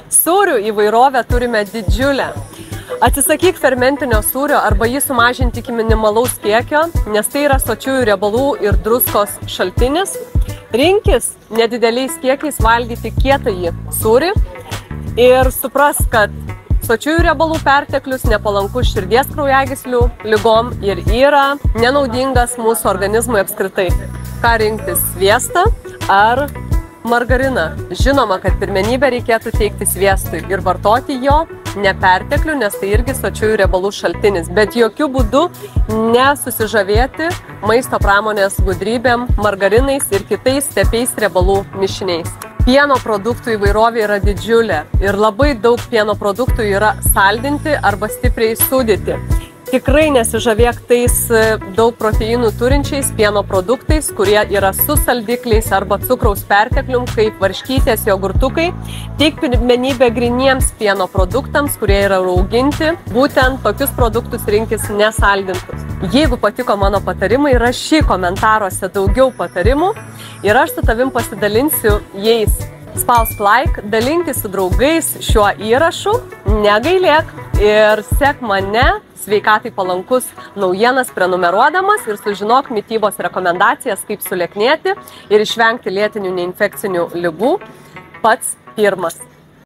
Sūrių įvairovę turime didžiulę. Atsisakyk fermentinio sūrio arba jį sumažinti iki minimalaus kiekio, nes tai yra sočiųjų riebalų ir druskos šaltinis. Rinkis nedideliais kiekiais valgyti kietąjį sūrį ir supras, kad sočiųjų riebalų perteklius nepalankus širdies kraujagyslių ligom ir yra nenaudingas mūsų organizmui apskritai. Ką rinktis, sviestą ar margariną? Žinoma, kad pirmenybę reikėtų teikti sviestui ir vartoti jo neperteklių, nes tai irgi sočiųjų riebalų šaltinis, bet jokių būdų nesusižavėti maisto pramonės gudrybėm, margarinais ir kitais tepiais riebalų mišiniais. Pieno produktų įvairovė yra didžiulė ir labai daug pieno produktų yra saldinti arba stipriai sūdyti. Tikrai nesižavėk tais daug proteinų turinčiais pieno produktais, kurie yra su saldikliais arba cukraus perteklium, kaip varškytės, jogurtukai. Teik pirmenybę gryniems pieno produktams, kurie yra rauginti. Būtent tokius produktus rinkis nesaldintus. Jeigu patiko mano patarimai, rašyk komentaruose daugiau patarimų ir aš su tavim pasidalinsiu jais. Spausk like, dalinkis su draugais šiuo įrašu, negailėk ir sek mane sveikatai palankus naujienas prenumeruodamas ir sužinok mitybos rekomendacijas, kaip sulieknėti ir išvengti lėtinių neinfekcinių ligų pats pirmas.